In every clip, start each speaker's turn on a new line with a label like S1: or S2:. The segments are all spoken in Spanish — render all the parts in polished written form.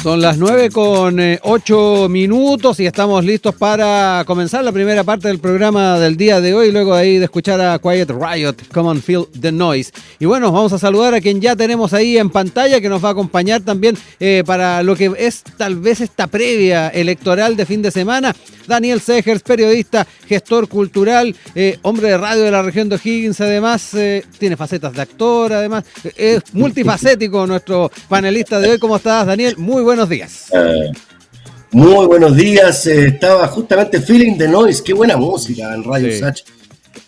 S1: Son las 9:08 y estamos listos para comenzar la primera parte del programa del día de hoy, luego de ahí de escuchar a Quiet Riot, Come on Feel the Noise. Y bueno, vamos a saludar a quien ya tenemos ahí en pantalla, que nos va a acompañar también para lo que es tal vez esta previa electoral de fin de semana. Daniel Segers, periodista, gestor cultural, hombre de radio de la región de O'Higgins, además tiene facetas de actor, además es multifacético nuestro panelista de hoy. ¿Cómo estás, Daniel? Muy buenos días.
S2: Muy buenos días, estaba justamente Feeling the Noise, qué buena música en Radio Sach.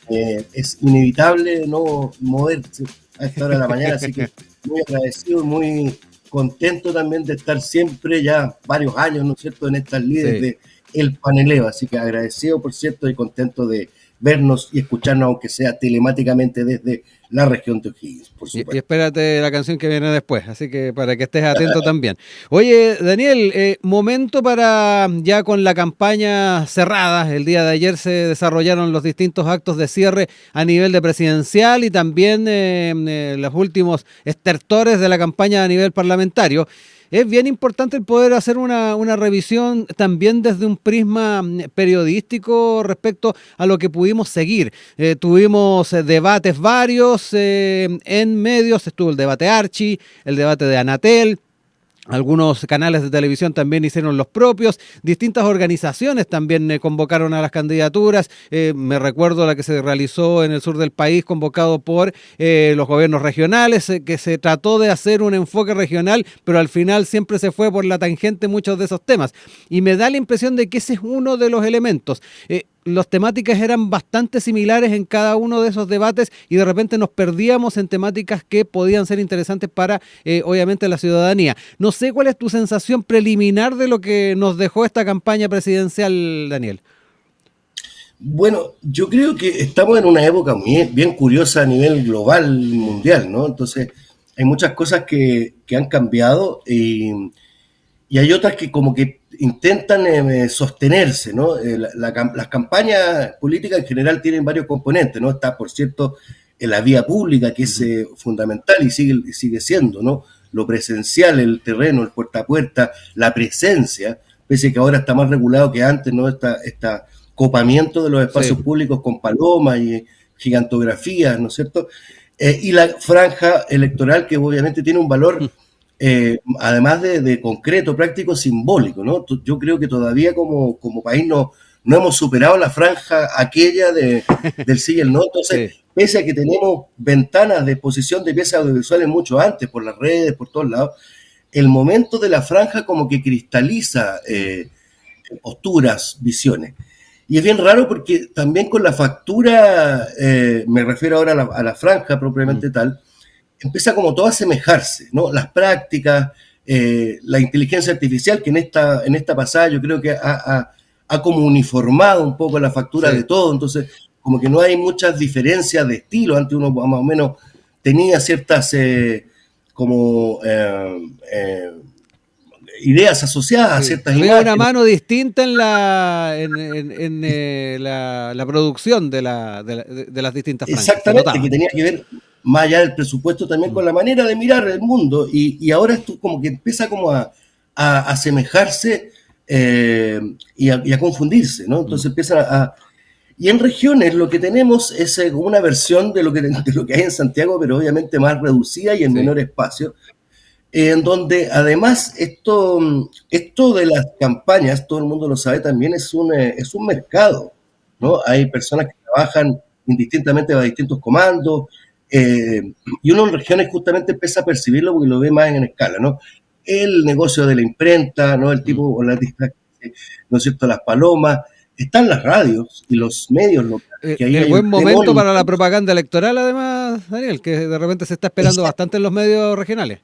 S2: Es inevitable no moverse a esta hora de la mañana, así que muy agradecido y muy contento también de estar siempre, ya varios años, ¿no es cierto?, en estas líderes de El Paneleo, así que agradecido, por cierto, y contento de vernos y escucharnos, aunque sea telemáticamente desde la región de O'Higgins, por supuesto.
S1: Y espérate la canción que viene después, así que para que estés atento también. Oye, Daniel, momento para, ya con la campaña cerrada, el día de ayer se desarrollaron los distintos actos de cierre a nivel de presidencial y también los últimos estertores de la campaña a nivel parlamentario. Es bien importante el poder hacer una revisión también desde un prisma periodístico respecto a lo que pudimos seguir. Tuvimos debates varios en medios, estuvo el debate Archie, el debate de Anatel. Algunos canales de televisión también hicieron los propios, distintas organizaciones también convocaron a las candidaturas. Me recuerdo la que se realizó en el sur del país, convocado por los gobiernos regionales, que se trató de hacer un enfoque regional, pero al final siempre se fue por la tangente muchos de esos temas. Y me da la impresión de que ese es uno de los elementos. Las temáticas eran bastante similares en cada uno de esos debates y de repente nos perdíamos en temáticas que podían ser interesantes para, obviamente, la ciudadanía. No sé cuál es tu sensación preliminar de lo que nos dejó esta campaña presidencial, Daniel.
S2: Bueno, yo creo que estamos en una época bien curiosa a nivel global, mundial, ¿no? Entonces, hay muchas cosas que han cambiado y hay otras que como que intentan sostenerse, ¿no? Las campañas políticas en general tienen varios componentes, ¿no? Está, por cierto, en la vía pública, que es fundamental y sigue siendo, ¿no? Lo presencial, el terreno, el puerta a puerta, la presencia, pese a que ahora está más regulado que antes, ¿no? Esta copamiento de los espacios públicos con palomas y gigantografías, ¿no es cierto? Y la franja electoral, que obviamente tiene un valor... además de concreto, práctico, simbólico, ¿no? Yo creo que todavía como país no hemos superado la franja aquella del sí y el no. Entonces, pese a que tenemos ventanas de exposición de piezas audiovisuales mucho antes, por las redes, por todos lados, el momento de la franja como que cristaliza posturas, visiones. Y es bien raro porque también con la factura, me refiero ahora a la franja propiamente tal, empieza como todo a asemejarse, ¿no? Las prácticas, la inteligencia artificial, que en esta pasada yo creo que ha como uniformado un poco la factura de todo, entonces como que no hay muchas diferencias de estilo. Antes uno más o menos tenía ciertas ideas asociadas a ciertas
S1: había
S2: imágenes.
S1: Una mano distinta en la producción de las distintas franjas.
S2: Exactamente, que tenía que ver más allá del presupuesto también con la manera de mirar el mundo, y ahora esto como que empieza como a asemejarse y a confundirse, ¿no? Entonces empieza y en regiones lo que tenemos es una versión de lo que hay en Santiago, pero obviamente más reducida y en menor espacio, en donde además esto de las campañas, todo el mundo lo sabe también, es un mercado, ¿no? Hay personas que trabajan indistintamente a distintos comandos, y uno en regiones justamente empieza a percibirlo porque lo ve más en escala, ¿no? El negocio de la imprenta, ¿no? El tipo, o ¿no es cierto?, las palomas, están las radios y los medios locales. Que ahí
S1: el
S2: hay
S1: buen
S2: un
S1: momento
S2: temor
S1: para la propaganda electoral, además, Daniel, que de repente se está esperando bastante en los medios regionales.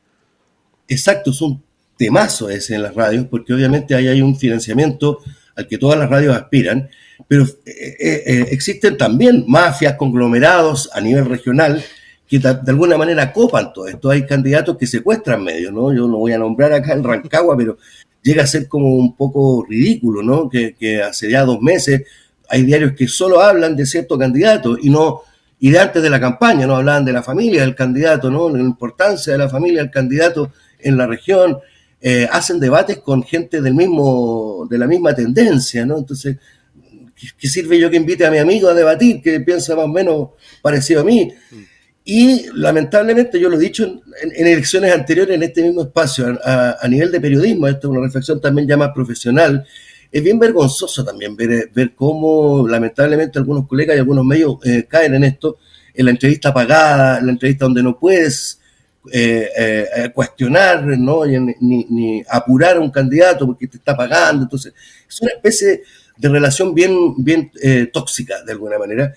S2: Exacto, es un temazo ese en las radios, porque obviamente ahí hay un financiamiento al que todas las radios aspiran, pero existen también mafias, conglomerados a nivel regional que de alguna manera copan todo esto. Hay candidatos que secuestran medios, ¿no? Yo no voy a nombrar acá el Rancagua, pero llega a ser como un poco ridículo, ¿no? Que hace ya 2 meses hay diarios que solo hablan de cierto candidato y de antes de la campaña, ¿no? Hablaban de la familia del candidato, ¿no? La importancia de la familia del candidato en la región. hacen debates con gente de la misma tendencia, ¿no? Entonces, ¿qué sirve yo que invite a mi amigo a debatir, que piensa más o menos parecido a mí? Y lamentablemente, yo lo he dicho en elecciones anteriores en este mismo espacio, a nivel de periodismo, esto es una reflexión también ya más profesional, es bien vergonzoso también ver cómo lamentablemente algunos colegas y algunos medios caen en esto, en la entrevista pagada, en la entrevista donde no puedes cuestionar, ¿no? Ni apurar a un candidato porque te está pagando. Entonces, es una especie de relación bien tóxica, de alguna manera.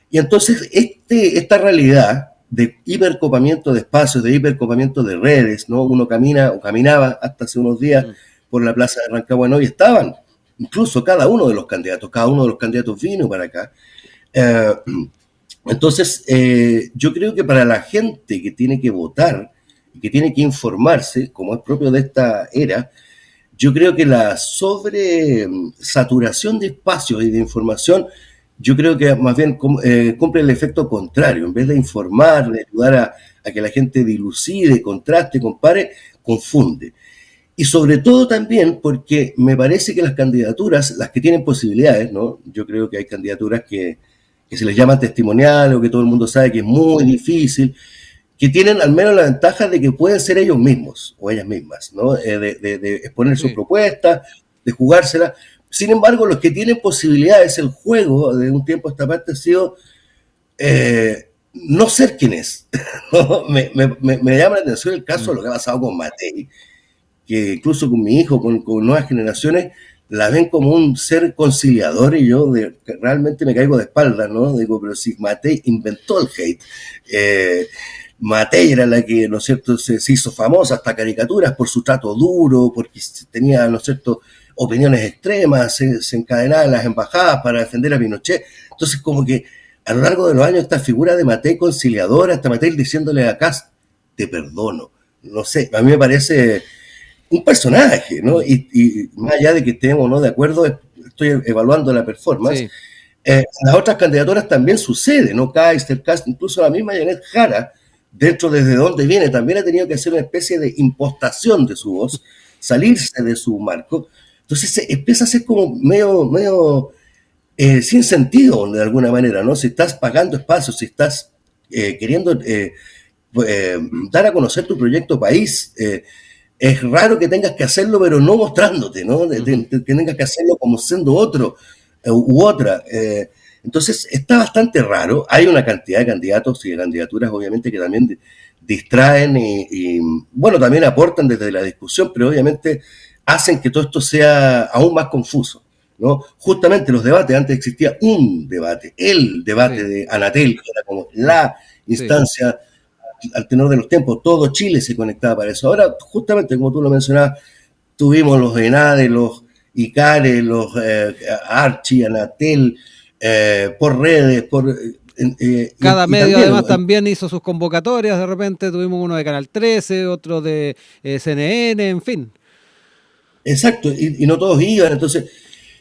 S2: Y entonces, esta realidad de hipercopamiento de espacios, de hipercopamiento de redes, ¿no? Uno camina o caminaba hasta hace unos días por la plaza de Rancagua y estaban incluso cada uno de los candidatos vino para acá. Entonces, yo creo que para la gente que tiene que votar y que tiene que informarse, como es propio de esta era, yo creo que la sobresaturación de espacios y de información, yo creo que más bien cumple el efecto contrario. En vez de informar, de ayudar a que la gente dilucide, contraste, compare, confunde. Y sobre todo también porque me parece que las candidaturas, las que tienen posibilidades, ¿no? Yo creo que hay candidaturas que se les llama testimonial o que todo el mundo sabe que es muy difícil, que tienen al menos la ventaja de que pueden ser ellos mismos o ellas mismas, ¿no? De exponer sus propuestas, de jugársela. Sin embargo, los que tienen posibilidades, el juego de un tiempo a esta parte ha sido no ser quien es. ¿No? Me llama la atención el caso de lo que ha pasado con Matei, que incluso con mi hijo, con nuevas generaciones, la ven como un ser conciliador y yo realmente me caigo de espalda, ¿no? Digo, pero si Matei inventó el hate, Matei era la que, ¿no es cierto?, se hizo famosa, hasta caricaturas por su trato duro, porque tenía, ¿no es cierto?, opiniones extremas, se encadenaba en las embajadas para defender a Pinochet. Entonces, como que a lo largo de los años esta figura de Matei conciliadora, hasta Matei diciéndole a Kast, te perdono. No sé, a mí me parece un personaje, ¿no? Y más allá de que estemos no de acuerdo, estoy evaluando la performance. Sí. Las otras candidaturas también sucede, ¿no? Kaiser, Kast, incluso la misma Janet Jara, dentro desde donde viene, también ha tenido que hacer una especie de impostación de su voz, salirse de su marco. Entonces empieza a ser como medio sin sentido, de alguna manera, ¿no? Si estás pagando espacios, si estás queriendo dar a conocer tu proyecto país, es raro que tengas que hacerlo, pero no mostrándote, ¿no? Que tengas que hacerlo como siendo otro u otra. Entonces, está bastante raro. Hay una cantidad de candidatos y de candidaturas, obviamente, que también distraen y, bueno, también aportan desde la discusión, pero obviamente hacen que todo esto sea aún más confuso, ¿no? Justamente los debates, antes existía un debate, el debate de Anatel, que era como la instancia al tenor de los tiempos, todo Chile se conectaba para eso. Ahora, justamente como tú lo mencionabas, tuvimos los ENADE, los ICARE, los Archi, Anatel, por redes,
S1: cada medio además también hizo sus convocatorias, de repente tuvimos uno de Canal 13, otro de CNN, en fin.
S2: Exacto, y no todos iban, entonces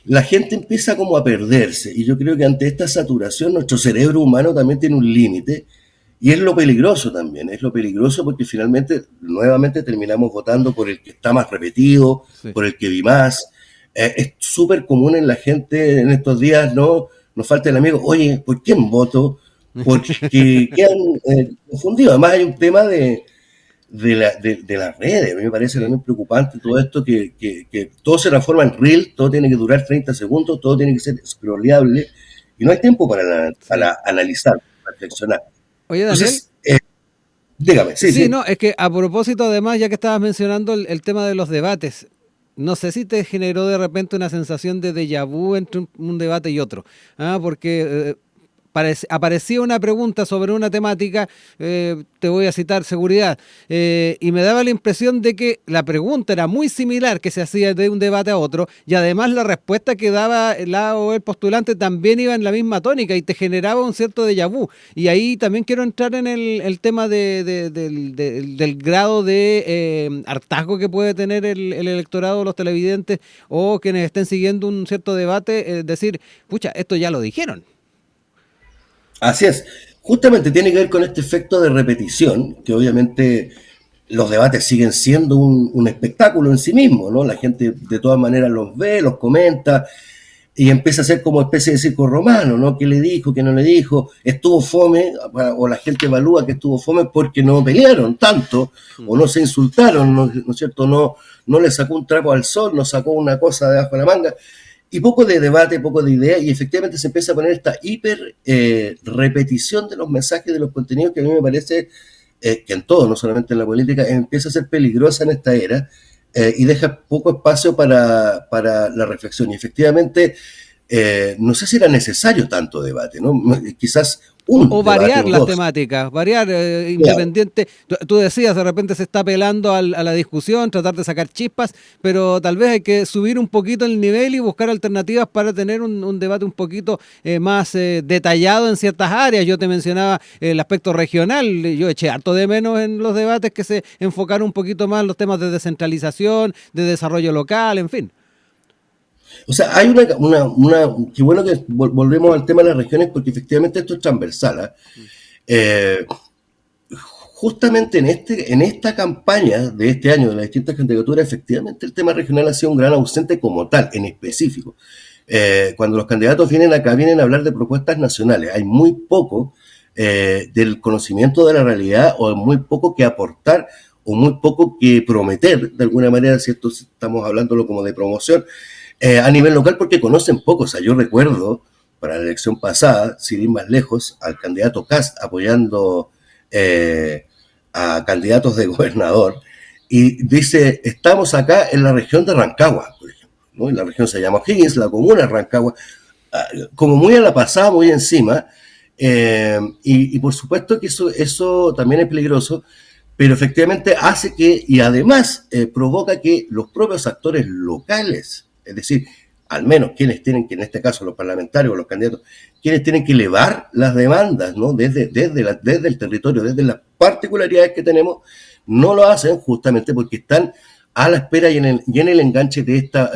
S2: la gente empieza como a perderse, y yo creo que ante esta saturación nuestro cerebro humano también tiene un límite. Y es lo peligroso también, es lo peligroso porque finalmente, nuevamente terminamos votando por el que está más repetido, por el que vi más. Es súper común en la gente en estos días, ¿no? Nos falta el amigo, oye, ¿por quién voto? Porque quedan confundidos. Además hay un tema de las redes, a mí me parece también preocupante todo esto, que todo se transforma en reel, todo tiene que durar 30 segundos, todo tiene que ser scrolleable, y no hay tiempo para analizar, para reflexionar.
S1: Oye, Daniel.
S2: Entonces, dígame,
S1: sí. No, es que a propósito, además, ya que estabas mencionando el tema de los debates, no sé si te generó de repente una sensación de déjà vu entre un debate y otro, porque aparecía una pregunta sobre una temática, te voy a citar seguridad, y me daba la impresión de que la pregunta era muy similar, que se hacía de un debate a otro, y además la respuesta que daba la o el postulante también iba en la misma tónica y te generaba un cierto déjà vu. Y ahí también quiero entrar en el tema del grado de hartazgo que puede tener el electorado, los televidentes o quienes estén siguiendo un cierto debate, decir, pucha, esto ya lo dijeron.
S2: Así es. Justamente tiene que ver con este efecto de repetición, que obviamente los debates siguen siendo un espectáculo en sí mismo, ¿no? La gente de todas maneras los ve, los comenta, y empieza a ser como especie de circo romano, ¿no? ¿Qué le dijo, qué no le dijo? Estuvo fome, o la gente evalúa que estuvo fome porque no pelearon tanto, o no se insultaron, ¿no es cierto? No le sacó un trapo al sol, no sacó una cosa debajo de la manga, y poco de debate, poco de idea, y efectivamente se empieza a poner esta hiper repetición de los mensajes, de los contenidos, que a mí me parece que en todo, no solamente en la política, empieza a ser peligrosa en esta era, y deja poco espacio para la reflexión. Y efectivamente, no sé si era necesario tanto debate, ¿no? Quizás un
S1: O
S2: debate
S1: variar
S2: o
S1: las
S2: dos.
S1: temáticas, variar
S2: Claro.
S1: independiente. Tú decías, de repente se está apelando a la discusión, tratar de sacar chispas, pero tal vez hay que subir un poquito el nivel y buscar alternativas para tener un debate un poquito más detallado en ciertas áreas. Yo te mencionaba el aspecto regional, yo eché harto de menos en los debates que se enfocaron un poquito más en los temas de descentralización, de desarrollo local, en fin.
S2: O sea, hay qué bueno que volvemos al tema de las regiones, porque efectivamente esto es transversal, ¿eh? Eh, Justamente en esta campaña de este año de las distintas candidaturas, efectivamente el tema regional ha sido un gran ausente como tal, en específico. Cuando los candidatos vienen acá, vienen a hablar de propuestas nacionales. Hay muy poco del conocimiento de la realidad, o muy poco que aportar, o muy poco que prometer, de alguna manera, si esto estamos hablándolo como de promoción, a nivel local, porque conocen poco. O sea, yo recuerdo para la elección pasada, sin ir más lejos, al candidato Kast apoyando a candidatos de gobernador, y dice, estamos acá en la región de Rancagua, por ejemplo, ¿no? Y la región se llama O'Higgins, la comuna de Rancagua, como muy a la pasada, muy encima, y por supuesto que eso también es peligroso, pero efectivamente hace que, y además provoca que los propios actores locales, es decir, al menos quienes tienen que, en este caso los parlamentarios o los candidatos, quienes tienen que elevar las demandas, ¿no? Desde el territorio, desde las particularidades que tenemos, no lo hacen justamente porque están a la espera y en el enganche de esta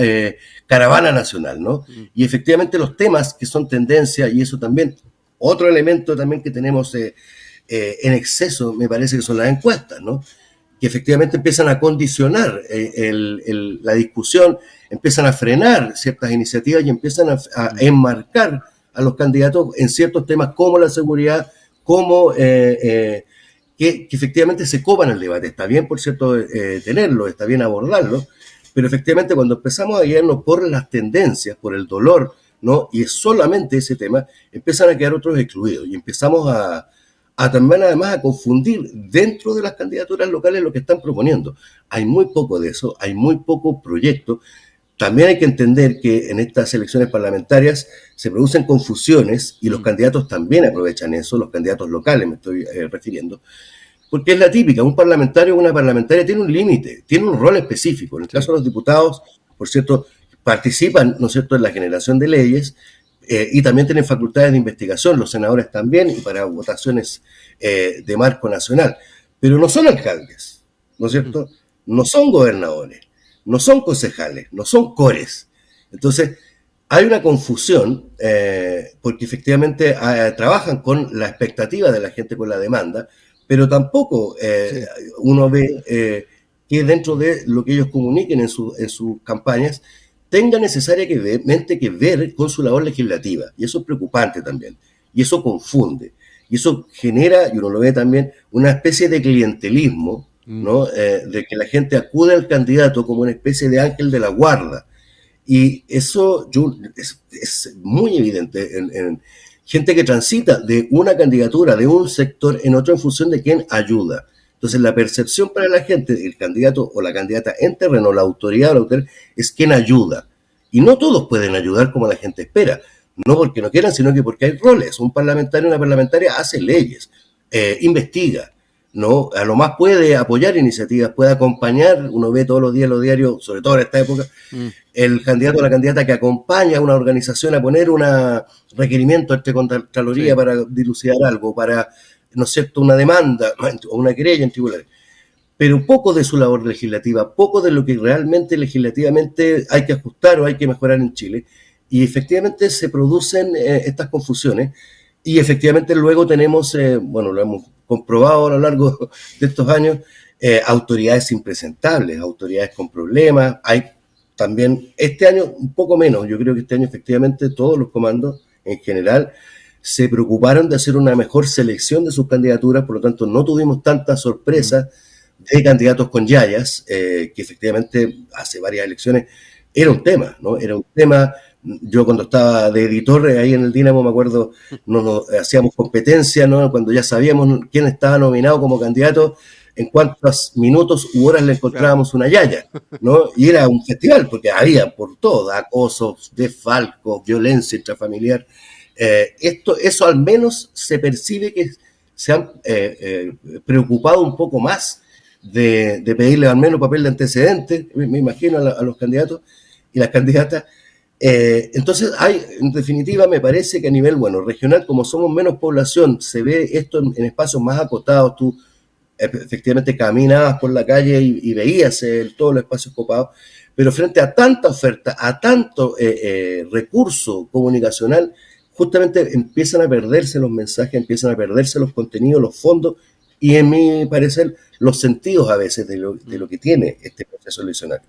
S2: caravana nacional, ¿no? Y efectivamente los temas que son tendencia, y eso también, otro elemento también que tenemos en exceso, me parece que son las encuestas, ¿no? Que efectivamente empiezan a condicionar la discusión, empiezan a frenar ciertas iniciativas y empiezan a enmarcar a los candidatos en ciertos temas como la seguridad, como que efectivamente se copan el debate. Está bien, por cierto, tenerlo, está bien abordarlo, pero efectivamente cuando empezamos a guiarnos por las tendencias, por el dolor, ¿no? Y es solamente ese tema, empiezan a quedar otros excluidos y empezamos también además a confundir dentro de las candidaturas locales lo que están proponiendo. Hay muy poco de eso, hay muy poco proyecto. También hay que entender que en estas elecciones parlamentarias se producen confusiones y los candidatos también aprovechan eso, los candidatos locales me estoy refiriendo, porque es la típica, un parlamentario o una parlamentaria tiene un límite, tiene un rol específico. En el caso de los diputados, por cierto, participan, ¿no es cierto?, en la generación de leyes, y también tienen facultades de investigación, los senadores también, y para votaciones de marco nacional. Pero no son alcaldes, ¿no es cierto? No son gobernadores, no son concejales, no son cores. Entonces, hay una confusión, porque efectivamente trabajan con la expectativa de la gente, con la demanda, pero tampoco
S1: Sí.
S2: uno ve que dentro de lo que ellos comuniquen en sus campañas tenga necesariamente que ver con su labor legislativa. Y eso es preocupante también. Y eso confunde. Y eso genera, y uno lo ve también, una especie de clientelismo,
S1: Mm.
S2: ¿no? De que la gente acude al candidato como una especie de ángel de la guarda. Y eso es muy evidente en gente que transita de una candidatura, de un sector en otro, en función de quién ayuda. Entonces, la percepción para la gente, el candidato o la candidata en terreno, la autoridad o la autoridad, es quien ayuda. Y no todos pueden ayudar como la gente espera. No porque no quieran, sino que porque hay roles. Un parlamentario o una parlamentaria hace leyes, investiga, ¿no? A lo más puede apoyar iniciativas, puede acompañar. Uno ve todos los días los diarios, sobre todo en esta época,
S1: Mm.
S2: el candidato o la candidata que acompaña a una organización a poner un requerimiento ante Contraloría
S1: Sí.
S2: para dilucidar algo, para, ¿no es cierto?, una demanda o una querella en tribunales. Pero poco de su labor legislativa, poco de lo que realmente legislativamente hay que ajustar o hay que mejorar en Chile. Y efectivamente se producen estas confusiones, y efectivamente luego tenemos, bueno, lo hemos comprobado a lo largo de estos años, autoridades impresentables, autoridades con problemas. Hay también, este año un poco menos, yo creo que este año efectivamente todos los comandos en general se preocuparon de hacer una mejor selección de sus candidaturas, por lo tanto no tuvimos tanta sorpresa de candidatos con yayas, que efectivamente hace varias elecciones era un tema, ¿no? Era un tema. Yo cuando estaba de editor ahí en el Dínamo, me acuerdo, nos hacíamos competencia, ¿no? Cuando ya sabíamos quién estaba nominado como candidato, en cuántos minutos u horas le encontrábamos una yaya, ¿no? Y era un festival, porque había por todo, acosos, desfalcos, violencia intrafamiliar. Eso al menos se percibe que se han preocupado un poco más de pedirle al menos papel de antecedentes, me imagino, a los candidatos y las candidatas. Entonces, en definitiva, me parece que a nivel, regional, como somos menos población, se ve esto en espacios más acotados. Tú efectivamente caminabas por la calle y veías todos los espacios copados, pero frente a tanta oferta, a tanto recurso comunicacional, justamente empiezan a perderse los mensajes, empiezan a perderse los contenidos, los fondos, y en mi parecer, los sentidos a veces de lo que tiene este proceso eleccional.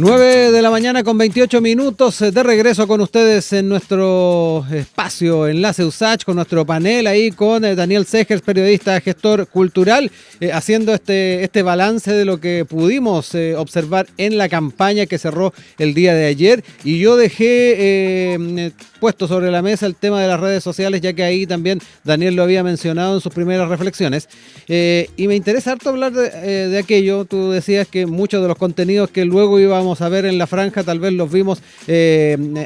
S1: 9 de la mañana con 28 minutos, de regreso con ustedes en nuestro espacio Enlace USACH, con nuestro panel ahí con Daniel Segers, periodista, gestor cultural, haciendo este balance de lo que pudimos observar en la campaña que cerró el día de ayer. Y yo dejé puesto sobre la mesa el tema de las redes sociales, ya que ahí también Daniel lo había mencionado en sus primeras reflexiones. Y me interesa harto hablar de aquello. Tú decías que muchos de los contenidos que luego íbamos a ver en la franja tal vez los vimos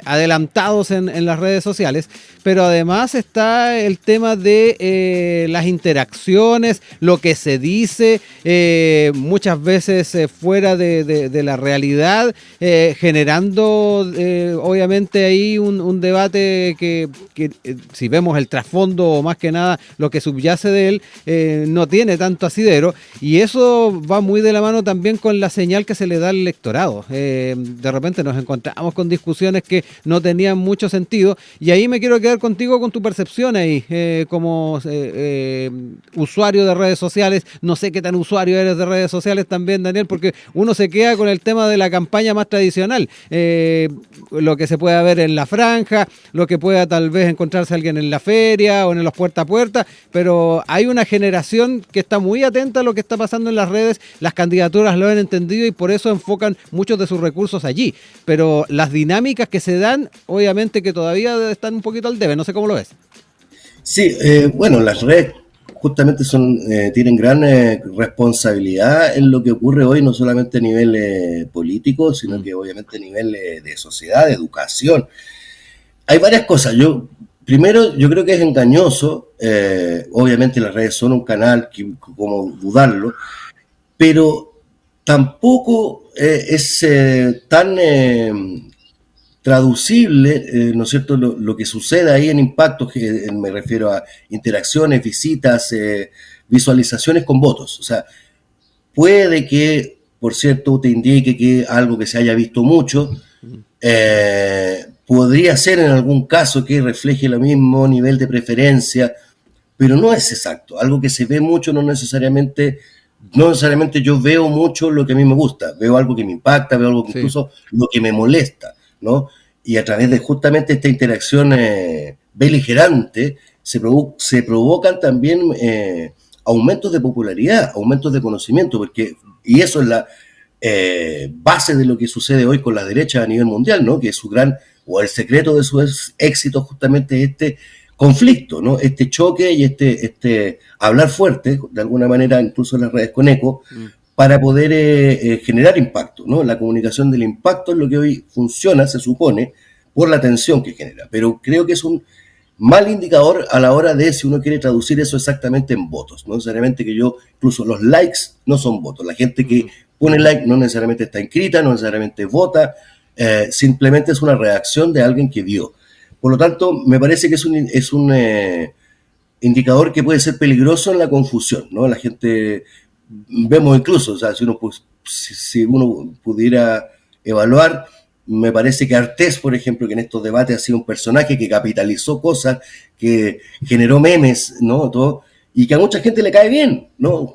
S1: adelantados en las redes sociales, pero además está el tema de las interacciones, lo que se dice muchas veces fuera de la realidad, generando obviamente ahí un debate que si vemos el trasfondo o más que nada lo que subyace de él, no tiene tanto asidero, y eso va muy de la mano también con la señal que se le da al electorado. De repente nos encontramos con discusiones que no tenían mucho sentido, y ahí me quiero quedar contigo con tu percepción ahí, como usuario de redes sociales. No sé qué tan usuario eres de redes sociales también, Daniel, porque uno se queda con el tema de la campaña más tradicional, lo que se pueda ver en la franja, lo que pueda tal vez encontrarse alguien en la feria o en los puerta a puerta, pero hay una generación que está muy atenta a lo que está pasando en las redes. Las candidaturas lo han entendido y por eso enfocan muchos de sus recursos allí, pero las dinámicas que se dan, obviamente que todavía están un poquito al debe. No sé cómo lo ves.
S2: Sí, las redes justamente tienen gran responsabilidad en lo que ocurre hoy, no solamente a nivel político, sino que obviamente a nivel de sociedad, de educación. Hay varias cosas. Primero, yo creo que es engañoso. Obviamente las redes son un canal, como dudarlo, pero tampoco es tan traducible, ¿no es cierto?, lo que sucede ahí en impactos, que me refiero a interacciones, visitas, visualizaciones con votos. O sea, puede que, por cierto, te indique que algo que se haya visto mucho, podría ser en algún caso que refleje el mismo nivel de preferencia, pero no es exacto. Algo que se ve mucho no necesariamente yo veo mucho lo que a mí me gusta, veo algo que me impacta, veo algo que incluso lo que me molesta, ¿no? Y a través de justamente esta interacción beligerante se provocan también aumentos de popularidad, aumentos de conocimiento, y eso es la base de lo que sucede hoy con la derecha a nivel mundial, ¿no? Que es el secreto de su éxito justamente este conflicto, ¿no? Este choque y este hablar fuerte, de alguna manera, incluso en las redes con eco, para poder generar impacto, ¿no? La comunicación del impacto es lo que hoy funciona, se supone, por la tensión que genera. Pero creo que es un mal indicador a la hora de si uno quiere traducir eso exactamente en votos. No necesariamente incluso los likes no son votos. La gente que pone like no necesariamente está inscrita, no necesariamente vota, simplemente es una reacción de alguien que vio. Por lo tanto, me parece que es un indicador que puede ser peligroso en la confusión, ¿no? La gente, vemos incluso, o sea, si uno pudiera evaluar, me parece que Artés, por ejemplo, que en estos debates ha sido un personaje que capitalizó cosas, que generó memes, ¿no? Todo, y que a mucha gente le cae bien, ¿no?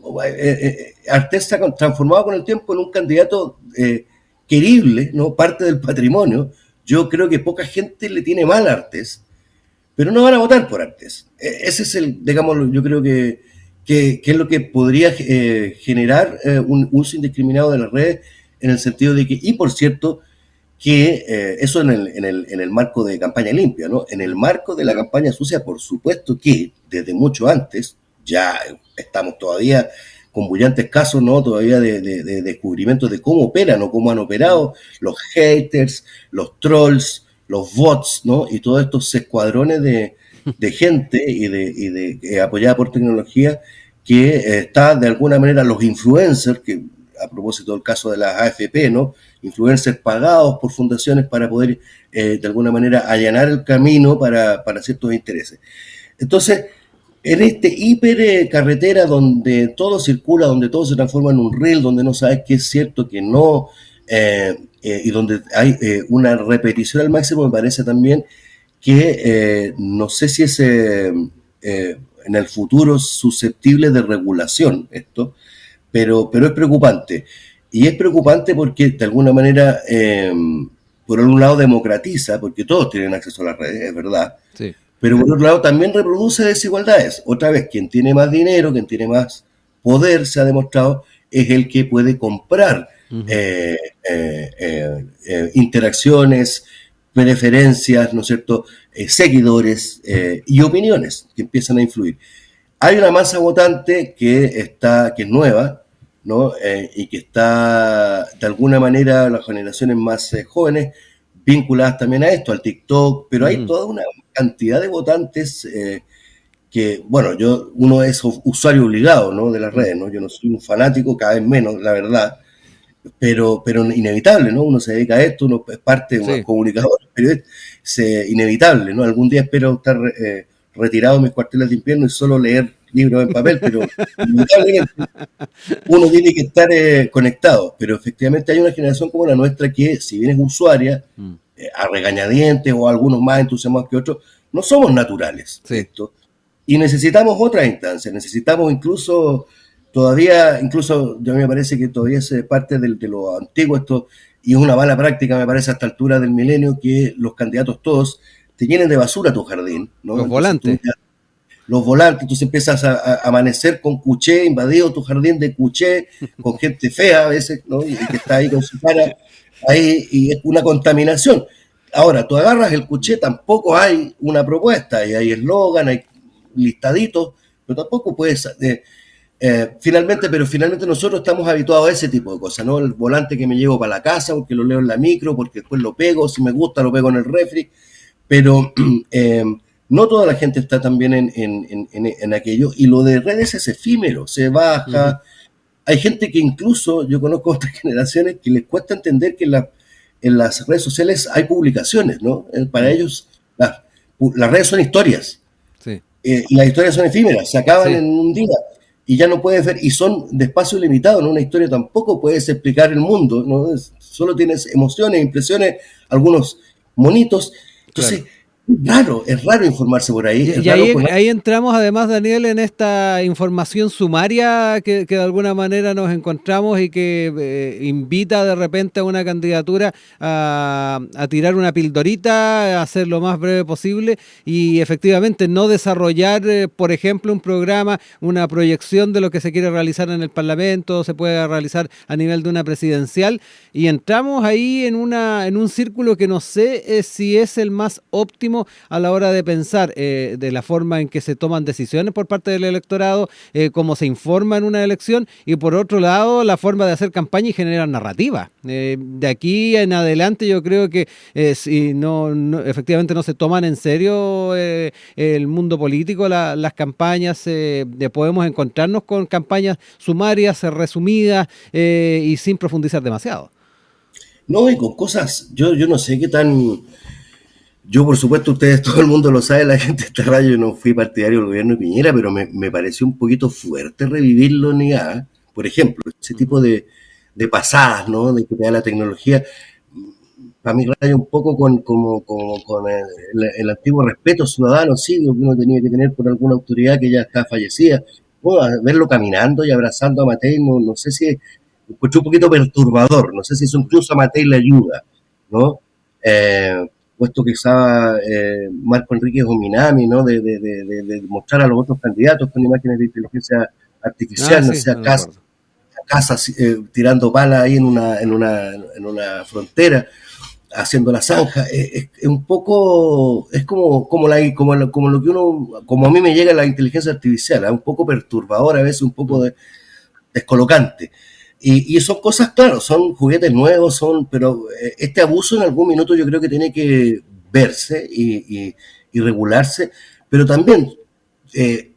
S2: Artés se ha transformado con el tiempo en un candidato querible, ¿no? Parte del patrimonio. Yo creo que poca gente le tiene mal a Artés, pero no van a votar por Artés. Ese es el, digamos, yo creo que es lo que podría generar un uso indiscriminado de las redes, en el sentido de que, y por cierto, que eso en el marco de campaña limpia, ¿no? En el marco de la campaña sucia, por supuesto que desde mucho antes, ya estamos todavía con bullantes casos, ¿no? Todavía de descubrimientos de cómo operan o cómo han operado los haters, los trolls, los bots, ¿no? Y todos estos escuadrones de gente y de apoyada por tecnología que está de alguna manera los influencers, que a propósito del caso de las AFP, ¿no? Influencers pagados por fundaciones para poder de alguna manera allanar el camino para ciertos intereses. Entonces, en este hiper carretera donde todo circula, donde todo se transforma en un reel, donde no sabes qué es cierto, qué no, y donde hay una repetición al máximo, me parece también que no sé si es en el futuro susceptible de regulación esto, pero es preocupante. Y es preocupante porque de alguna manera, por un lado democratiza, porque todos tienen acceso a las redes, es verdad,
S1: Sí.
S2: pero por otro lado también reproduce desigualdades. Otra vez, quien tiene más dinero, quien tiene más poder, se ha demostrado, es el que puede comprar
S1: Ujú.
S2: interacciones, preferencias, ¿no es cierto?, seguidores y opiniones que empiezan a influir. Hay una masa votante que es nueva, ¿no? Y que está, de alguna manera, las generaciones más jóvenes vinculadas también a esto, al TikTok, pero hay
S1: Ujú.
S2: toda una cantidad de votantes que, bueno, uno es usuario obligado, ¿no? De las
S1: Mm.
S2: redes, ¿no? Yo no soy un fanático, cada vez menos, la verdad, pero inevitable, ¿no? Uno se dedica a esto, uno es parte, uno es
S1: Sí.
S2: comunicador, pero es inevitable, ¿no? Algún día espero estar retirado de mis cuarteles de invierno y solo leer libros en papel, pero inevitablemente uno tiene que estar conectado. Pero efectivamente hay una generación como la nuestra que, si bien es usuaria,
S1: Mm.
S2: a regañadientes o algunos más entusiasmados que otros, no somos naturales de
S1: Sí.
S2: esto. Y necesitamos otras instancias, necesitamos incluso, todavía, incluso, yo me parece que todavía es parte de lo antiguo esto, y es una mala práctica, me parece, a esta altura del milenio, que los candidatos todos te llenen de basura tu jardín, ¿no?
S1: Los
S2: Entonces tú
S1: volantes.
S2: ya, los volantes, entonces empiezas a amanecer con cuché, invadido tu jardín de cuché, con gente fea a veces, ¿no? Y que está ahí con su cara, ahí, y es una contaminación. Ahora, tú agarras el cuché, tampoco hay una propuesta, y hay eslogan, hay listaditos, pero tampoco puedes finalmente nosotros estamos habituados a ese tipo de cosas, ¿no? El volante que me llevo para la casa, porque lo leo en la micro, porque después lo pego, si me gusta lo pego en el refri, pero no toda la gente está también en aquello, y lo de redes es efímero, se
S1: Ujú.
S2: baja. Hay gente que incluso, yo conozco otras generaciones, que les cuesta entender que en las redes sociales hay publicaciones, ¿no? Para
S1: Mm.
S2: ellos las redes son historias,
S1: Sí.
S2: y las historias son efímeras, se acaban
S1: Sí.
S2: en un día y ya no puedes ver, y son de espacio limitado, ¿no? Una historia tampoco puedes explicar el mundo, ¿no? Solo tienes emociones, impresiones, algunos monitos.
S1: Claro.
S2: Entonces, es raro informarse por ahí, es
S1: Y
S2: raro
S1: ahí,
S2: poner.
S1: ahí entramos además, Daniel, en esta información sumaria que de alguna manera nos encontramos y que invita de repente a una candidatura a tirar una pildorita, a hacer lo más breve posible y efectivamente no desarrollar, por ejemplo, un programa, una proyección de lo que se quiere realizar en el Parlamento, se puede realizar a nivel de una presidencial y entramos ahí en un círculo que no sé si es el más óptimo a la hora de pensar de la forma en que se toman decisiones por parte del electorado, cómo se informa en una elección y por otro lado la forma de hacer campaña y generar narrativa. De aquí en adelante yo creo que si efectivamente no se toman en serio el mundo político, las campañas, podemos encontrarnos con campañas sumarias, resumidas y sin profundizar demasiado.
S2: No, y con cosas, yo no sé qué tan. Yo, por supuesto, ustedes, todo el mundo lo sabe, la gente de esta radio, yo no fui partidario del gobierno de Piñera, pero me pareció un poquito fuerte revivirlo ni nada. Por ejemplo, ese tipo de pasadas, ¿no? De que te da la tecnología. para mí raya un poco con el antiguo respeto ciudadano, sí, que uno tenía que tener por alguna autoridad que ya está fallecida. Bueno, a verlo caminando y abrazando a Matei, no sé si encuentro un poquito perturbador, no sé si eso incluso a Matei le ayuda, ¿no? Puesto que estaba Marco Enrique Gominami, ¿no? De mostrar a los otros candidatos con imágenes de inteligencia
S1: Ah,
S2: artificial, no
S1: sí,
S2: sé,
S1: no me acuerdo.
S2: casas tirando palas ahí en una frontera, haciendo la zanja, es un poco, es como lo que uno, como a mí me llega la inteligencia artificial, es un poco perturbadora, a veces un poco
S1: Mm.
S2: descolocante. Y son cosas, claro, son juguetes nuevos, pero este abuso en algún minuto yo creo que tiene que verse y regularse, pero eh,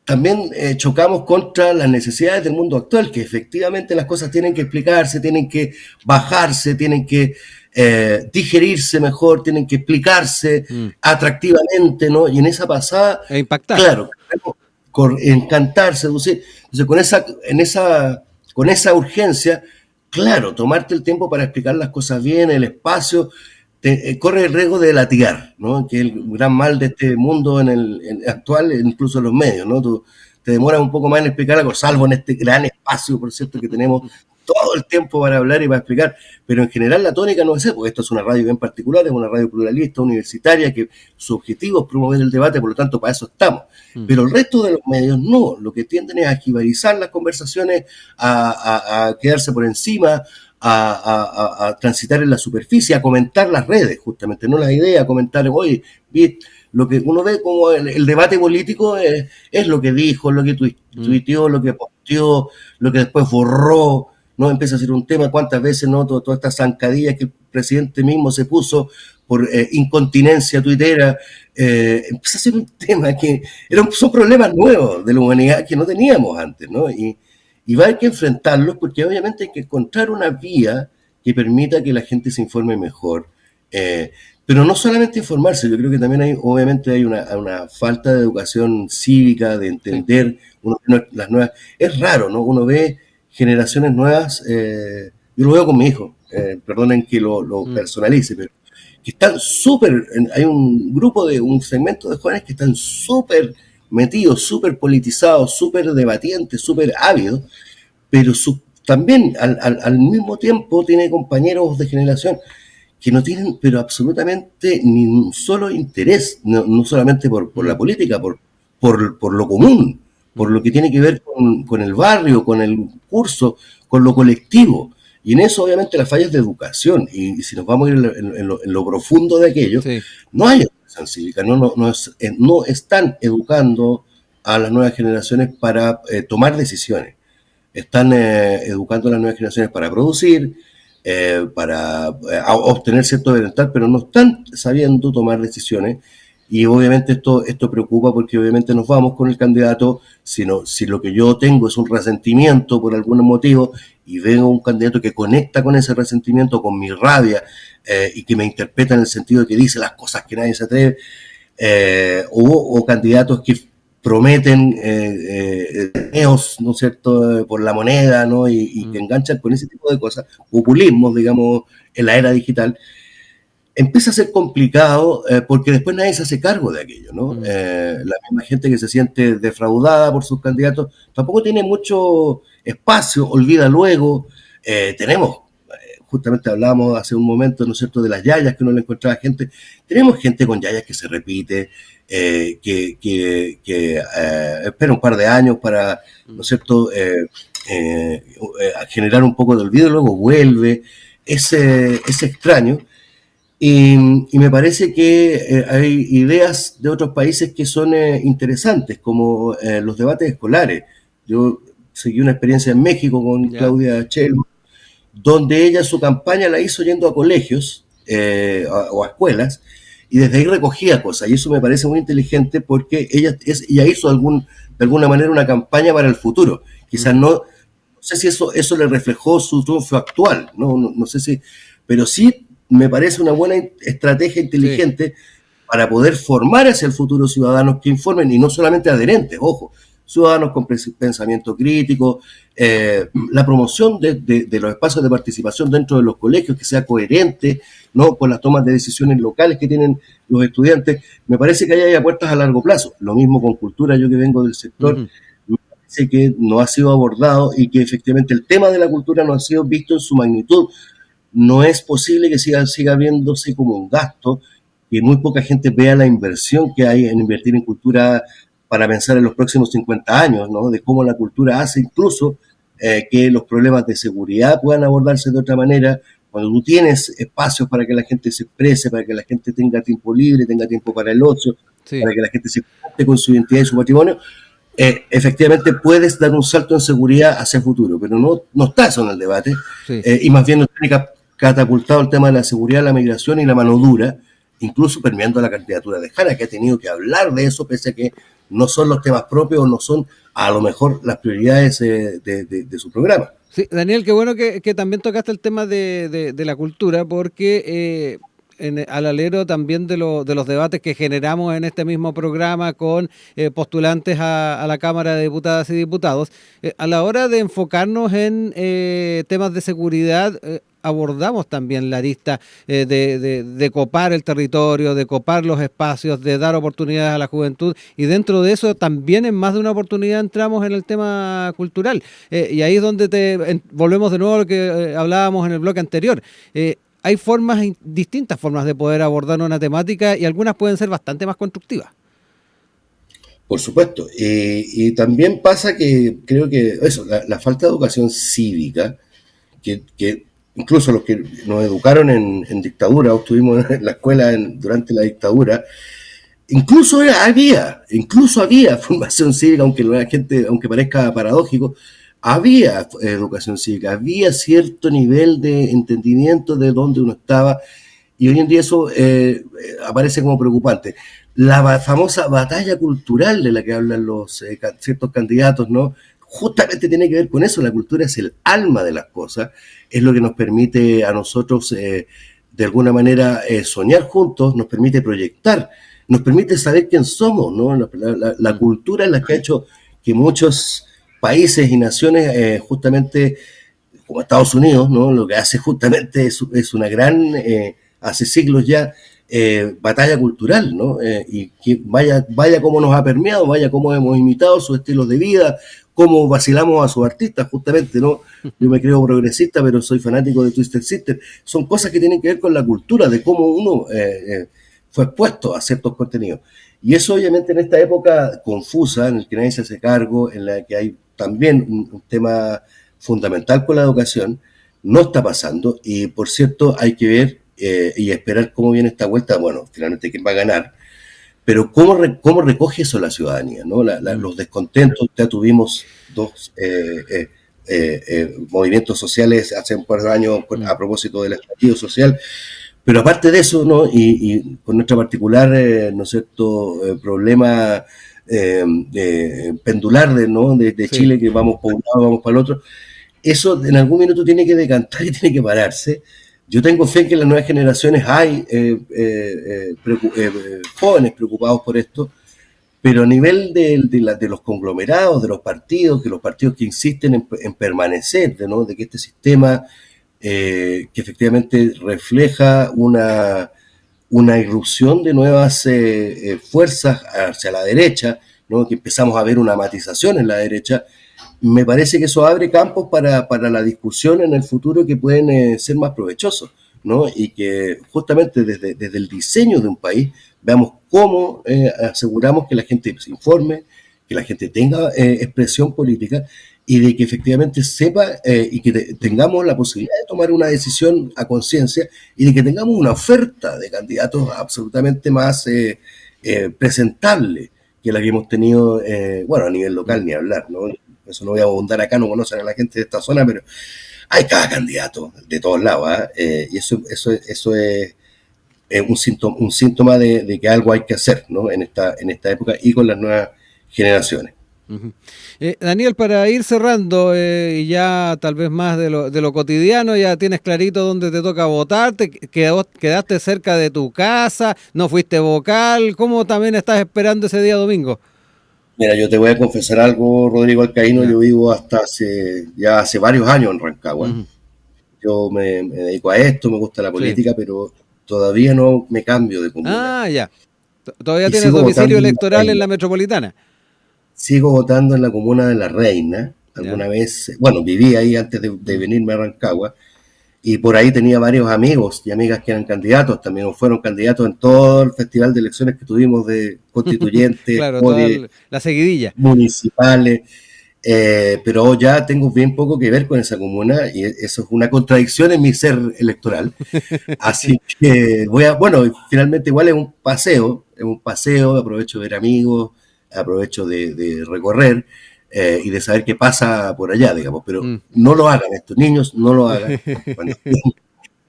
S2: también chocamos contra las necesidades del mundo actual, que efectivamente las cosas tienen que explicarse, tienen que bajarse, tienen que digerirse mejor, tienen que explicarse
S1: Mm.
S2: atractivamente, ¿no? Y en esa pasada,
S1: E impactar.
S2: claro, encantar, seducir. Entonces, con esa urgencia, claro, tomarte el tiempo para explicar las cosas bien, el espacio, corre el riesgo de latigar, ¿no? Que es el gran mal de este mundo actual, incluso en los medios, ¿no? Tú te demoras un poco más en explicar algo, salvo en este gran espacio, por cierto, que tenemos todo el tiempo para hablar y para explicar, pero en general la tónica no es eso, porque esto es una radio bien particular, es una radio pluralista, universitaria, que su objetivo es promover el debate, por lo tanto, para eso estamos.
S1: Mm.
S2: Pero el resto de los medios no, lo que tienden es a jibarizar las conversaciones, a quedarse por encima, a transitar en la superficie, a comentar las redes, justamente, no las ideas, a comentar, oye, lo que uno ve como el debate político es lo que dijo, lo que
S1: Mm.
S2: tuiteó, lo que posteó, lo que después borró, ¿no? Empieza a ser un tema, cuántas veces, ¿no? Todas estas zancadillas que el presidente mismo se puso por incontinencia tuitera, empieza a ser un tema que son problemas nuevos de la humanidad que no teníamos antes, ¿no? Y va a haber que enfrentarlos porque obviamente hay que encontrar una vía que permita que la gente se informe mejor. Pero no solamente informarse, yo creo que también obviamente hay una falta de educación cívica, de
S1: Sí.
S2: entender las nuevas. Es raro, ¿no? Uno ve generaciones nuevas, yo lo veo con mi hijo, perdonen que lo
S1: Mm.
S2: personalice, pero que están súper, hay un segmento de jóvenes que están súper metidos, súper politizados, súper debatientes, súper ávidos, pero también al mismo tiempo tiene compañeros de generación que no tienen, pero absolutamente ni un solo interés, no solamente por la
S1: Mm.
S2: política, por lo común, por
S1: Mm.
S2: lo que tiene que ver con el barrio, con el curso, con lo colectivo. Y en eso, obviamente, las fallas de educación, y si nos vamos a ir en lo profundo de aquello,
S1: Sí.
S2: no hay educación cívica, no están educando a las nuevas generaciones para tomar decisiones. Están educando a las nuevas generaciones para producir, para obtener cierto bienestar, pero no están sabiendo tomar decisiones. Y obviamente esto preocupa porque obviamente nos vamos con el candidato, si lo que yo tengo es un resentimiento por algún motivo y veo un candidato que conecta con ese resentimiento, con mi rabia, y que me interpreta en el sentido de que dice las cosas que nadie se atreve, o candidatos que prometen ¿no es cierto?, por la moneda, ¿no? Y que
S1: Mm.
S2: enganchan con ese tipo de cosas, populismo, digamos, en la era digital, empieza a ser complicado porque después nadie se hace cargo de aquello, ¿no?
S1: Mm.
S2: La misma gente que se siente defraudada por sus candidatos tampoco tiene mucho espacio, olvida luego. Tenemos, justamente hablábamos hace un momento, ¿no es cierto?, de las yayas que uno le encontraba gente. Tenemos gente con yayas que se repite, que espera un par de años para, ¿no es cierto?, generar un poco de olvido y luego vuelve. Es extraño. Y me parece que hay ideas de otros países que son interesantes, como los debates escolares. Yo seguí una experiencia en México con
S1: Ya.
S2: Claudia Chelo, donde ella su campaña la hizo yendo a colegios o a escuelas, y desde ahí recogía cosas. Y eso me parece muy inteligente porque ella hizo de alguna manera una campaña para el futuro. Quizás
S1: Mm.
S2: no sé si eso le reflejó su triunfo actual, no sé si, pero sí me parece una buena estrategia
S1: Sí.
S2: inteligente para poder formar hacia el futuro ciudadanos que informen, y no solamente adherentes, ojo, ciudadanos con pensamiento crítico, la promoción de los espacios de participación dentro de los colegios, que sea coherente, ¿no?, con las tomas de decisiones locales que tienen los estudiantes. Me parece que ahí hay apuestas a largo plazo. Lo mismo con cultura, yo que vengo del sector,
S1: Ujú.
S2: me parece que no ha sido abordado y que efectivamente el tema de la cultura no ha sido visto en su magnitud. No es posible que siga viéndose como un gasto, que muy poca gente vea la inversión que hay en invertir en cultura para pensar en los próximos 50 años, ¿no?, de cómo la cultura hace incluso que los problemas de seguridad puedan abordarse de otra manera. Cuando tú tienes espacios para que la gente se exprese, para que la gente tenga tiempo libre, tenga tiempo para el ocio,
S1: Sí,
S2: para que la gente se conecte con su identidad y su patrimonio, efectivamente puedes dar un salto en seguridad hacia el futuro, pero no está eso en el debate,
S1: sí.
S2: y más bien nos tiene catapultado el tema de la seguridad, la migración y la mano dura, incluso permeando a la candidatura de Jara, que ha tenido que hablar de eso, pese a que no son los temas propios, no son a lo mejor las prioridades de su programa.
S1: Sí, Daniel, qué bueno que también tocaste el tema de la cultura, porque al alero también de los debates que generamos en este mismo programa con postulantes a la Cámara de Diputadas y Diputados, a la hora de enfocarnos en temas de seguridad, abordamos también la arista de copar el territorio, de copar los espacios, de dar oportunidades a la juventud, y dentro de eso también en más de una oportunidad entramos en el tema cultural. Y ahí es donde volvemos de nuevo a lo que hablábamos en el bloque anterior. Hay distintas formas de poder abordar una temática, y algunas pueden ser bastante más constructivas.
S2: Por supuesto. Y también pasa que creo que eso, la falta de educación cívica, que incluso los que nos educaron en dictadura, o estuvimos en la escuela durante la dictadura, incluso había formación cívica, aunque la gente, aunque parezca paradójico, había educación cívica, había cierto nivel de entendimiento de dónde uno estaba, y hoy en día eso aparece como preocupante. La famosa batalla cultural de la que hablan los ciertos candidatos, ¿no?, justamente tiene que ver con eso. La cultura es el alma de las cosas, es lo que nos permite a nosotros de alguna manera soñar juntos, nos permite proyectar, nos permite saber quién somos, ¿no? La cultura es la que ha hecho que muchos países y naciones, justamente como Estados Unidos, ¿no?, lo que hace justamente es una gran, hace siglos ya, batalla cultural, ¿no? Y que vaya cómo nos ha permeado, vaya cómo hemos imitado sus estilos de vida, cómo vacilamos a sus artistas, justamente, ¿no? Yo me creo progresista, pero soy fanático de Twisted Sister. Son cosas que tienen que ver con la cultura, de cómo uno fue expuesto a ciertos contenidos. Y eso obviamente en esta época confusa, en la que nadie se hace cargo, en la que hay también un tema fundamental con la educación, no está pasando. Y por cierto, hay que ver y esperar cómo viene esta vuelta. Bueno, finalmente quién va a ganar, pero cómo recoge eso la ciudadanía, ¿no? Los descontentos. Ya tuvimos dos movimientos sociales hace un par de años a propósito del estallido social, pero aparte de eso, ¿no?, y con nuestra particular, ¿no es cierto?, problema pendular ¿no?, de
S1: Sí.
S2: Chile, que vamos para un lado, vamos para el otro, eso en algún minuto tiene que decantar y tiene que pararse. Yo tengo fe en que en las nuevas generaciones hay jóvenes preocupados por esto, pero a nivel de los conglomerados, de los partidos, que insisten en permanecer, ¿no?, de que este sistema que efectivamente refleja una irrupción de nuevas fuerzas hacia la derecha, ¿no?, que empezamos a ver una matización en la derecha. Me parece que eso abre campos para la discusión en el futuro que pueden ser más provechosos, ¿no? Y que justamente desde el diseño de un país veamos cómo aseguramos que la gente se informe, que la gente tenga expresión política, y de que efectivamente sepa y que tengamos la posibilidad de tomar una decisión a conciencia, y de que tengamos una oferta de candidatos absolutamente más presentable que la que hemos tenido, bueno, a nivel local ni hablar, ¿no? Eso no voy a abundar acá, no conocen a la gente de esta zona, pero hay cada candidato de todos lados, y eso es un síntoma de que algo hay que hacer, ¿no?, en esta época y con las nuevas generaciones.
S1: Uh-huh. Daniel, para ir cerrando, y ya tal vez más de lo cotidiano, ya tienes clarito dónde te toca votar, quedaste cerca de tu casa, no fuiste vocal, ¿cómo también estás esperando ese día domingo?
S2: Mira, yo te voy a confesar algo, Rodrigo Alcaíno,
S1: Ya.
S2: yo vivo ya hace varios años en Rancagua.
S1: Ujú.
S2: Yo me dedico a esto, me gusta la
S1: Sí.
S2: política, pero todavía no me cambio de comuna.
S1: Ah, ya. Todavía
S2: Y
S1: tienes
S2: sigo
S1: domicilio
S2: votando en La
S1: electoral en
S2: Reina.
S1: la metropolitana.
S2: Sigo votando en la comuna de La Reina.
S1: Ya.
S2: Alguna vez, bueno, viví ahí antes de
S1: Mm.
S2: venirme a Rancagua. Y por ahí tenía varios amigos y amigas que eran candidatos, también o fueron candidatos en todo el festival de elecciones que tuvimos de constituyentes,
S1: Claro, toda
S2: core,
S1: la seguidilla.
S2: municipales, pero ya tengo bien poco que ver con esa comuna y eso es una contradicción en mi ser electoral. Así que bueno, finalmente igual es un paseo, aprovecho de ver amigos, aprovecho de recorrer y de saber qué pasa por allá, digamos, pero
S1: Mm.
S2: no lo hagan, estos niños no lo hagan. Cuando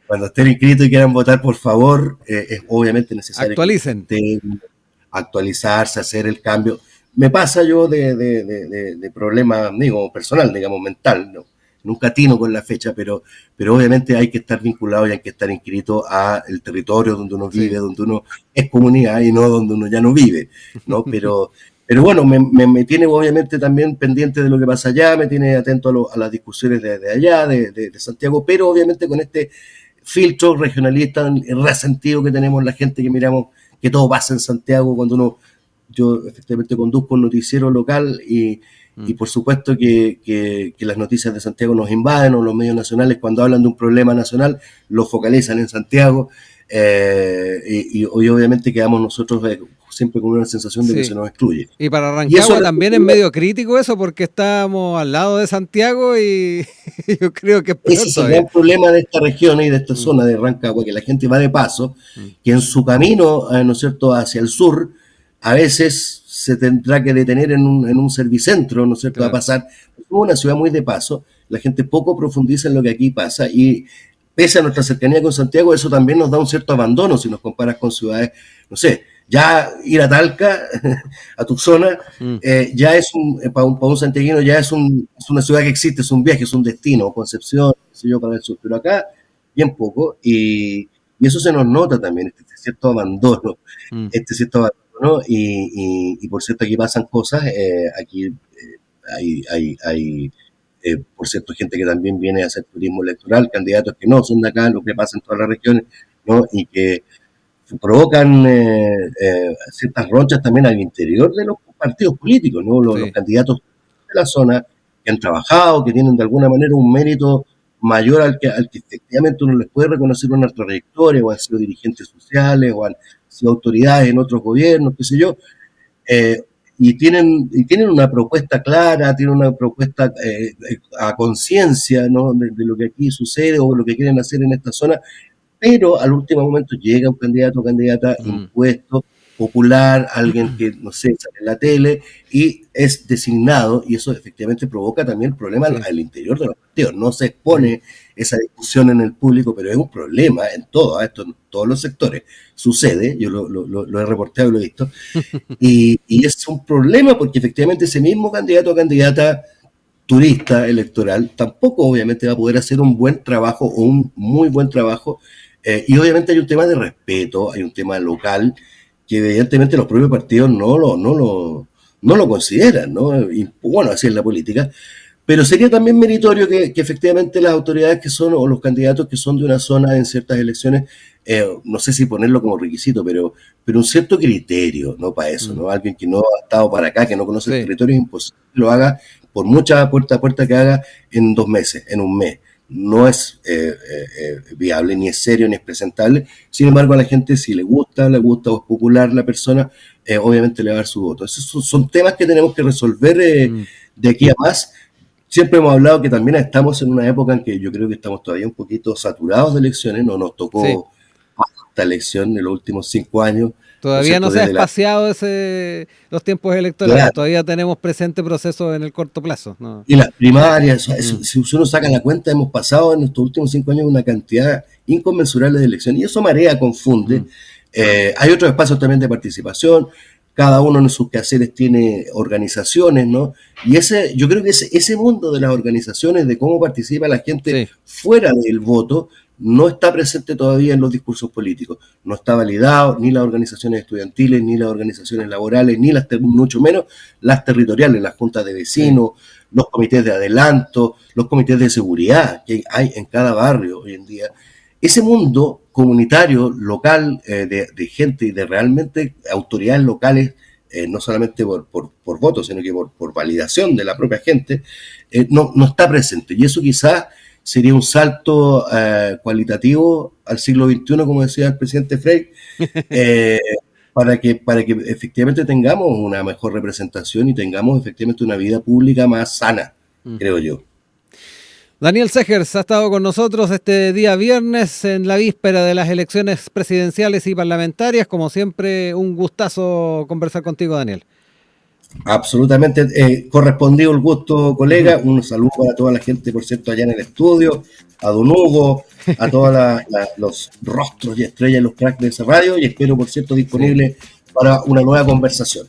S2: cuando estén inscritos y quieran votar, por favor, es obviamente necesario que
S1: Actualicen.
S2: estén, actualizarse, hacer el cambio. Me pasa yo de problema, digo, personal, digamos, mental, ¿no? Nunca atino con la fecha, pero obviamente hay que estar vinculado y hay que estar inscrito al territorio donde uno vive,
S1: Sí.
S2: donde uno es comunidad y no donde uno ya no vive, ¿no? Pero bueno, me tiene obviamente también pendiente de lo que pasa allá, me tiene atento a las discusiones de allá, de Santiago, pero obviamente con este filtro regionalista resentido que tenemos la gente que miramos que todo pasa en Santiago cuando yo efectivamente conduzco un noticiero local y
S1: Mm.
S2: por supuesto que las noticias de Santiago nos invaden o los medios nacionales cuando hablan de un problema nacional lo focalizan en Santiago y obviamente quedamos nosotros siempre con una sensación de que se
S1: Sí.
S2: nos excluye.
S1: Y para
S2: Y eso
S1: Rancagua también es medio crítico eso porque estamos al lado de Santiago y yo creo que es
S2: ese
S1: peor
S2: es el
S1: todavía.
S2: gran problema de esta región y de esta
S1: Mm.
S2: zona de Rancagua, que la gente va de paso,
S1: Mm.
S2: que en su camino, ¿no es cierto?, hacia el sur, a veces se tendrá que detener en un servicentro, ¿no es cierto?, a
S1: Claro.
S2: pasar. Es una ciudad muy de paso, la gente poco profundiza en lo que aquí pasa y pese a nuestra cercanía con Santiago, eso también nos da un cierto abandono si nos comparas con ciudades, no sé, ya ir a Talca, a tu zona,
S1: Mm.
S2: ya es para un santiaguino ya es una ciudad que existe, es un viaje, es un destino, Concepción, qué sé yo, para el sur, pero acá bien poco y eso se nos nota también, este cierto abandono,
S1: Mm.
S2: este cierto abandono y por cierto aquí pasan cosas, aquí hay por cierto, gente que también viene a hacer turismo electoral, candidatos que no son de acá, lo que pasa en todas las regiones, ¿no? Y que provocan ciertas ronchas también al interior de los partidos políticos, ¿no? Los
S1: Sí.
S2: candidatos de la zona que han trabajado, que tienen de alguna manera un mérito mayor al que efectivamente uno les puede reconocer una trayectoria, o han sido dirigentes sociales, o han sido autoridades en otros gobiernos, qué sé yo, eh, y tienen una propuesta clara, tienen una propuesta a conciencia, ¿no? De lo que aquí sucede o lo que quieren hacer en esta zona, pero al último momento llega un candidato o candidata
S1: Mm.
S2: impuesto, popular, alguien que, no sé, sale en la tele y es designado y eso efectivamente provoca también problemas
S1: Sí.
S2: al interior de los partidos. No se
S1: Mm.
S2: expone esa discusión en el público, pero es un problema en todo, esto en todos los sectores. Sucede, yo lo he reportado y lo he visto, y es un problema porque efectivamente ese mismo candidato o candidata turista electoral tampoco obviamente va a poder hacer un buen trabajo o un muy buen trabajo y obviamente hay un tema de respeto, hay un tema local que evidentemente los propios partidos no lo consideran, ¿no? Y bueno, así es la política, pero sería también meritorio que efectivamente las autoridades que son o los candidatos que son de una zona en ciertas elecciones, no sé si ponerlo como requisito, pero un cierto criterio, ¿no? Para eso,
S1: Mm.
S2: ¿no? Alguien que no ha estado para acá, que no conoce el
S1: Sí.
S2: territorio, es imposible que lo haga por mucha puerta a puerta que haga en 2 meses, en un mes. No es viable, ni es serio, ni es presentable. Sin embargo, a la gente si le gusta o es popular la persona, obviamente le va a dar su voto. Esos son temas que tenemos que resolver
S1: Mm.
S2: de aquí a más. Siempre hemos hablado que también estamos en una época en que yo creo que estamos todavía un poquito saturados de elecciones, no nos
S1: Sí.
S2: tocó esta elección en los últimos 5 años, ¿no es
S1: Todavía no
S2: cierto?
S1: se ha
S2: Desde la...
S1: espaciado los tiempos electorales.
S2: Claro,
S1: Todavía tenemos presente procesos en el corto plazo. No.
S2: y las primarias,
S1: Mm.
S2: si uno saca la cuenta, hemos pasado en estos últimos 5 años una cantidad inconmensurable de elecciones y eso marea, confunde.
S1: Mm.
S2: Hay otros espacios también de participación, cada uno en sus quehaceres tiene organizaciones, ¿no? Y yo creo que ese mundo de las organizaciones, de cómo participa la gente
S1: Sí.
S2: fuera del voto, no está presente todavía en los discursos políticos. No está validado ni las organizaciones estudiantiles, ni las organizaciones laborales, ni mucho menos las territoriales, las juntas de vecinos, los comités de adelanto, los comités de seguridad que hay en cada barrio hoy en día. Ese mundo comunitario, local, de gente y de realmente autoridades locales, no solamente por voto, sino que por validación de la propia gente, no está presente. Y eso quizás sería un salto cualitativo al siglo XXI, como decía el presidente Frey, para que efectivamente tengamos una mejor representación y tengamos efectivamente una vida pública más sana, creo yo.
S1: Daniel Segers ha estado con nosotros este día viernes en la víspera de las elecciones presidenciales y parlamentarias. Como siempre, un gustazo conversar contigo, Daniel.
S2: Absolutamente correspondido el gusto, colega. Un saludo para toda la gente, por cierto, allá en el estudio, a don Hugo, a todos los rostros y estrellas, los cracks de esa radio, y espero, por cierto, disponible para una nueva conversación.